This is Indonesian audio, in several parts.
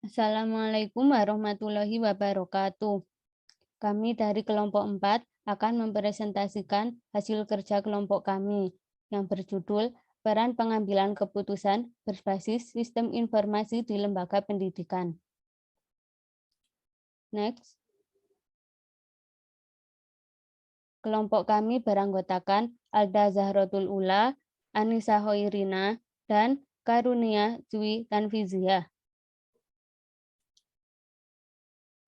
Assalamualaikum warahmatullahi wabarakatuh. Kami dari kelompok 4 akan mempresentasikan hasil kerja kelompok kami yang berjudul Peran Pengambilan Keputusan Berbasis Sistem Informasi di Lembaga Pendidikan. Next. Kelompok kami beranggotakan Alda Zahrotul Ula, Anissa Hoirina, dan Karunia Dwi Tanfizia.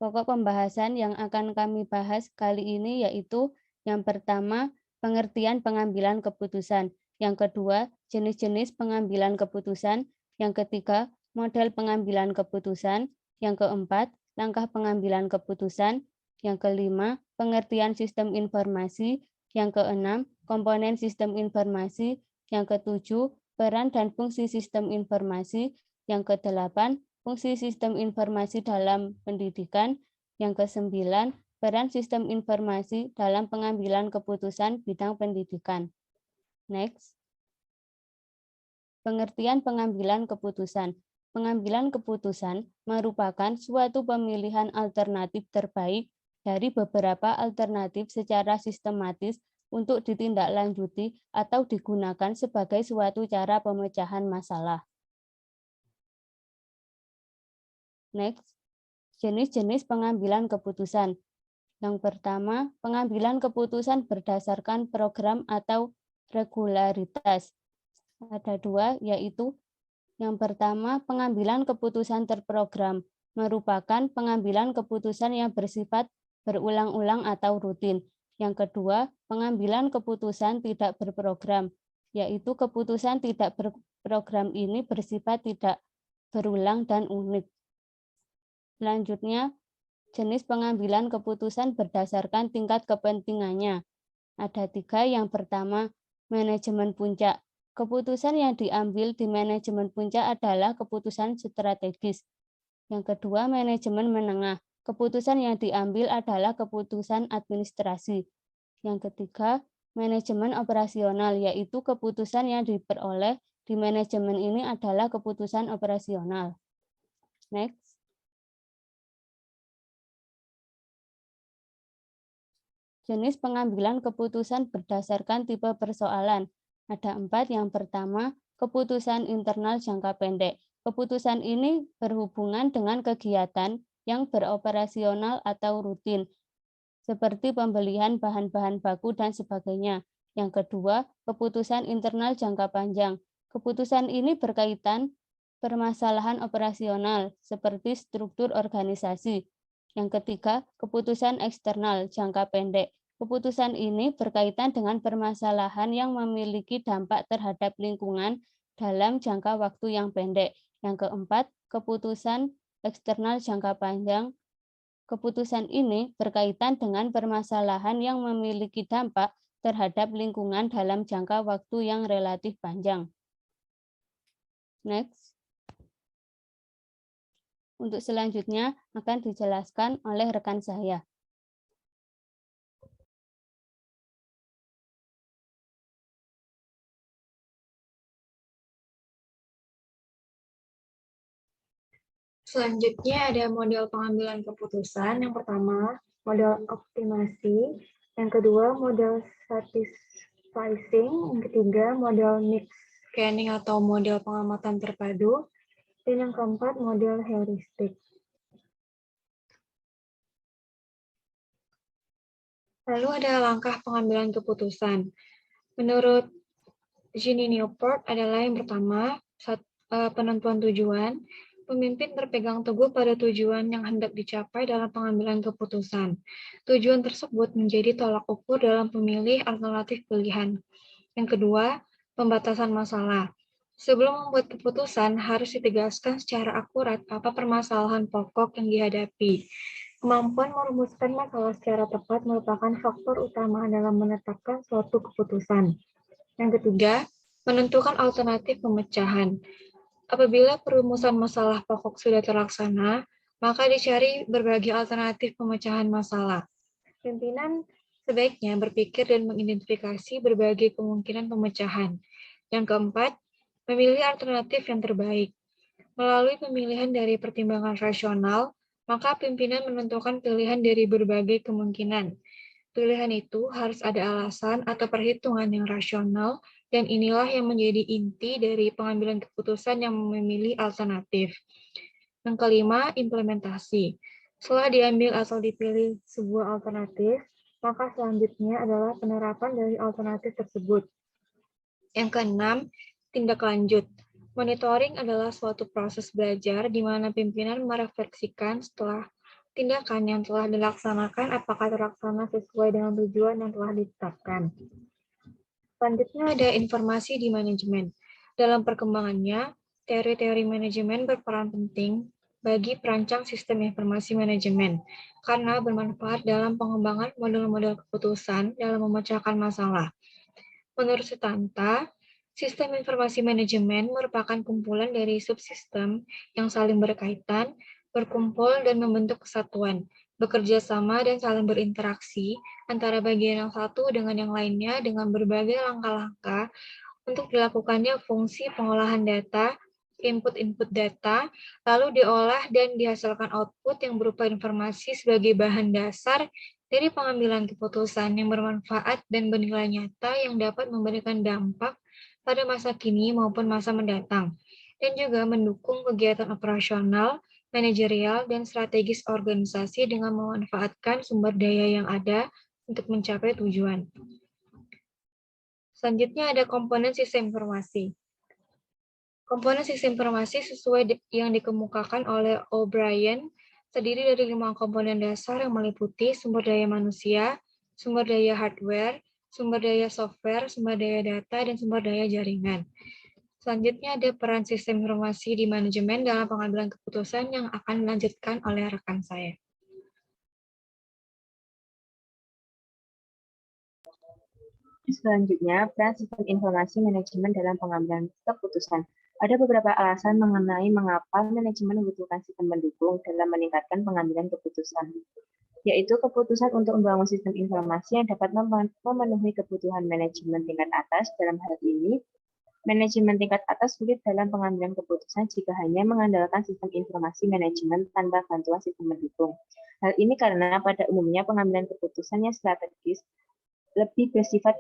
Pokok pembahasan yang akan kami bahas kali ini yaitu yang pertama, pengertian pengambilan keputusan. Yang kedua, jenis-jenis pengambilan keputusan. Yang ketiga, model pengambilan keputusan. Yang keempat, langkah pengambilan keputusan. Yang kelima, pengertian sistem informasi. Yang keenam, komponen sistem informasi. Yang ketujuh, peran dan fungsi sistem informasi. Yang kedelapan, fungsi sistem informasi dalam pendidikan. Yang kesembilan, peran sistem informasi dalam pengambilan keputusan bidang pendidikan. Next. Pengertian pengambilan keputusan. Pengambilan keputusan merupakan suatu pemilihan alternatif terbaik dari beberapa alternatif secara sistematis untuk ditindaklanjuti atau digunakan sebagai suatu cara pemecahan masalah. Next, jenis-jenis pengambilan keputusan. Yang pertama, pengambilan keputusan berdasarkan program atau regularitas. Ada dua, yaitu yang pertama, pengambilan keputusan terprogram, merupakan pengambilan keputusan yang bersifat berulang-ulang atau rutin. Yang kedua, pengambilan keputusan tidak berprogram, yaitu keputusan tidak berprogram ini bersifat tidak berulang dan unik. Selanjutnya, jenis pengambilan keputusan berdasarkan tingkat kepentingannya. Ada tiga. Yang pertama, manajemen puncak. Keputusan yang diambil di manajemen puncak adalah keputusan strategis. Yang kedua, manajemen menengah. Keputusan yang diambil adalah keputusan administrasi. Yang ketiga, manajemen operasional, yaitu keputusan yang diperoleh di manajemen ini adalah keputusan operasional. Next. Jenis pengambilan keputusan berdasarkan tipe persoalan. Ada 4. Yang pertama, keputusan internal jangka pendek. Keputusan ini berhubungan dengan kegiatan yang beroperasional atau rutin, seperti pembelian bahan-bahan baku dan sebagainya. Yang kedua, keputusan internal jangka panjang. Keputusan ini berkaitan permasalahan operasional, seperti struktur organisasi. Yang ketiga, keputusan eksternal jangka pendek. Keputusan ini berkaitan dengan permasalahan yang memiliki dampak terhadap lingkungan dalam jangka waktu yang pendek. Yang keempat, keputusan eksternal jangka panjang. Keputusan ini berkaitan dengan permasalahan yang memiliki dampak terhadap lingkungan dalam jangka waktu yang relatif panjang. Next. Untuk selanjutnya akan dijelaskan oleh rekan saya. Selanjutnya ada model pengambilan keputusan. Yang pertama, model optimasi. Yang kedua, model satisficing. Yang ketiga, model mix scanning atau model pengamatan terpadu. Dan yang keempat, model heuristik. Lalu ada langkah pengambilan keputusan. Menurut Ginny Newport adalah yang pertama, penentuan tujuan. Pemimpin berpegang teguh pada tujuan yang hendak dicapai dalam pengambilan keputusan. Tujuan tersebut menjadi tolak ukur dalam pemilih alternatif pilihan. Yang kedua, pembatasan masalah. Sebelum membuat keputusan, harus ditegaskan secara akurat apa permasalahan pokok yang dihadapi. Kemampuan merumuskan masalah secara tepat merupakan faktor utama dalam menetapkan suatu keputusan. Yang ketiga, menentukan alternatif pemecahan. Apabila perumusan masalah pokok sudah terlaksana, maka dicari berbagai alternatif pemecahan masalah. Pimpinan sebaiknya berpikir dan mengidentifikasi berbagai kemungkinan pemecahan. Yang keempat, memilih alternatif yang terbaik. Melalui pemilihan dari pertimbangan rasional, maka pimpinan menentukan pilihan dari berbagai kemungkinan. Pilihan itu harus ada alasan atau perhitungan yang rasional, dan inilah yang menjadi inti dari pengambilan keputusan yang memilih alternatif. Yang kelima, implementasi. Setelah diambil atau dipilih sebuah alternatif, maka selanjutnya adalah penerapan dari alternatif tersebut. Yang keenam, tindak lanjut. Monitoring adalah suatu proses belajar di mana pimpinan merefleksikan setelah tindakan yang telah dilaksanakan apakah terlaksana sesuai dengan tujuan yang telah ditetapkan. Selanjutnya ada informasi di manajemen. Dalam perkembangannya, teori-teori manajemen berperan penting bagi perancang sistem informasi manajemen karena bermanfaat dalam pengembangan model-model keputusan dalam memecahkan masalah. Menurut Sutanta, sistem informasi manajemen merupakan kumpulan dari subsistem yang saling berkaitan, berkumpul, dan membentuk kesatuan, bekerja sama dan saling berinteraksi antara bagian yang satu dengan yang lainnya dengan berbagai langkah-langkah untuk dilakukannya fungsi pengolahan data, input-input data, lalu diolah dan dihasilkan output yang berupa informasi sebagai bahan dasar dari pengambilan keputusan yang bermanfaat dan bernilai nyata yang dapat memberikan dampak pada masa kini maupun masa mendatang, dan juga mendukung kegiatan operasional, manajerial, dan strategis organisasi dengan memanfaatkan sumber daya yang ada untuk mencapai tujuan. Selanjutnya ada komponen sistem informasi. Komponen sistem informasi sesuai yang dikemukakan oleh O'Brien terdiri dari 5 komponen dasar yang meliputi sumber daya manusia, sumber daya hardware, sumber daya software, sumber daya data, dan sumber daya jaringan. Selanjutnya ada peran sistem informasi di manajemen dalam pengambilan keputusan yang akan dilanjutkan oleh rekan saya. Selanjutnya, peran sistem informasi manajemen dalam pengambilan keputusan. Ada beberapa alasan mengenai mengapa manajemen membutuhkan sistem pendukung dalam meningkatkan pengambilan keputusan, yaitu keputusan untuk membangun sistem informasi yang dapat memenuhi kebutuhan manajemen tingkat atas. Dalam hal ini, manajemen tingkat atas sulit dalam pengambilan keputusan jika hanya mengandalkan sistem informasi manajemen tanpa bantuan sistem pendukung. Hal ini karena pada umumnya pengambilan keputusan yang strategis lebih bersifat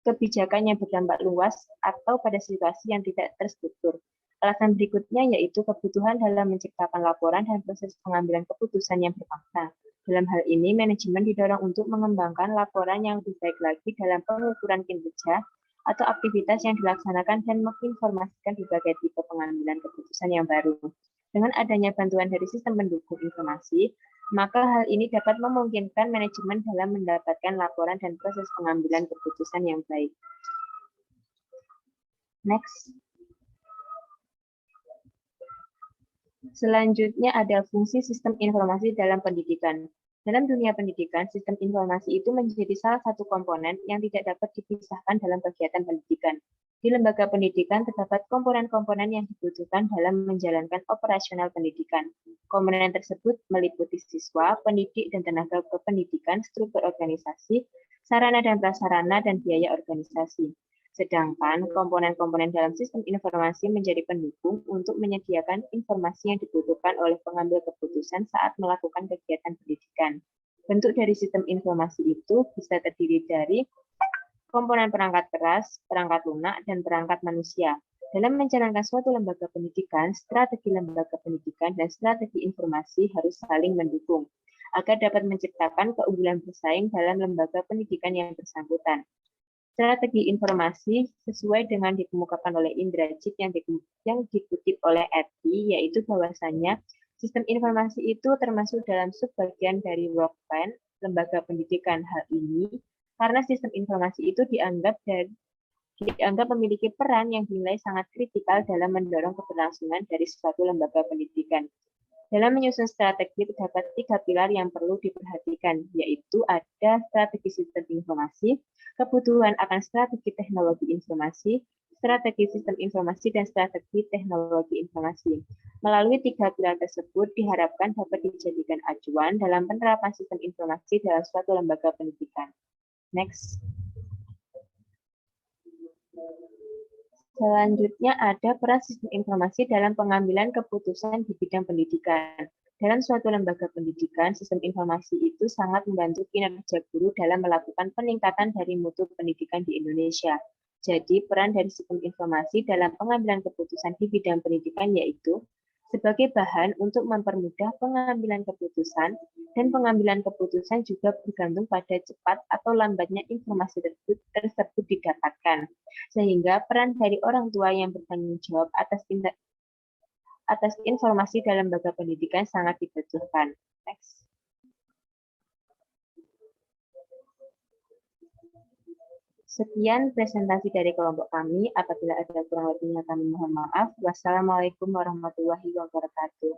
kebijakan yang berdampak luas atau pada situasi yang tidak terstruktur. Alasan berikutnya yaitu kebutuhan dalam menciptakan laporan dan proses pengambilan keputusan yang bermakna. Dalam hal ini, manajemen didorong untuk mengembangkan laporan yang lebih baik lagi dalam pengukuran kinerja atau aktivitas yang dilaksanakan dan menginformasikan berbagai tipe pengambilan keputusan yang baru. Dengan adanya bantuan dari sistem pendukung informasi, maka hal ini dapat memungkinkan manajemen dalam mendapatkan laporan dan proses pengambilan keputusan yang baik. Next. Selanjutnya ada fungsi sistem informasi dalam pendidikan. Dalam dunia pendidikan, sistem informasi itu menjadi salah satu komponen yang tidak dapat dipisahkan dalam kegiatan pendidikan. Di lembaga pendidikan terdapat komponen-komponen yang dibutuhkan dalam menjalankan operasional pendidikan. Komponen tersebut meliputi siswa, pendidik, dan tenaga kependidikan, struktur organisasi, sarana dan prasarana, dan biaya organisasi. Sedangkan komponen-komponen dalam sistem informasi menjadi pendukung untuk menyediakan informasi yang dibutuhkan oleh pengambil keputusan saat melakukan kegiatan pendidikan. Bentuk dari sistem informasi itu bisa terdiri dari komponen perangkat keras, perangkat lunak, dan perangkat manusia. Dalam menjalankan suatu lembaga pendidikan, strategi lembaga pendidikan dan strategi informasi harus saling mendukung agar dapat menciptakan keunggulan bersaing dalam lembaga pendidikan yang bersangkutan. Strategi informasi sesuai dengan dikemukakan oleh Indrajit yang dikutip oleh ETI, yaitu bahwasannya sistem informasi itu termasuk dalam subbagian dari work plan lembaga pendidikan. Hal ini karena sistem informasi itu dianggap memiliki peran yang dinilai sangat kritikal dalam mendorong keberlangsungan dari suatu lembaga pendidikan. Dalam menyusun strategi terdapat 3 pilar yang perlu diperhatikan, yaitu ada strategi sistem informasi, kebutuhan akan strategi teknologi informasi, strategi sistem informasi, dan strategi teknologi informasi. Melalui 3 pilar tersebut diharapkan dapat dijadikan acuan dalam penerapan sistem informasi dalam suatu lembaga pendidikan. Next. Selanjutnya ada peran sistem informasi dalam pengambilan keputusan di bidang pendidikan. Dalam suatu lembaga pendidikan, sistem informasi itu sangat membantu kinerja guru dalam melakukan peningkatan dari mutu pendidikan di Indonesia. Jadi, peran dari sistem informasi dalam pengambilan keputusan di bidang pendidikan yaitu sebagai bahan untuk mempermudah pengambilan keputusan, dan pengambilan keputusan juga bergantung pada cepat atau lambatnya informasi tersebut didapatkan. Sehingga peran dari orang tua yang bertanggung jawab atas informasi dalam lembaga pendidikan sangat dibutuhkan. Next. Sekian presentasi dari kelompok kami. Apabila ada kurang lebihnya kami mohon maaf. Wassalamualaikum warahmatullahi wabarakatuh.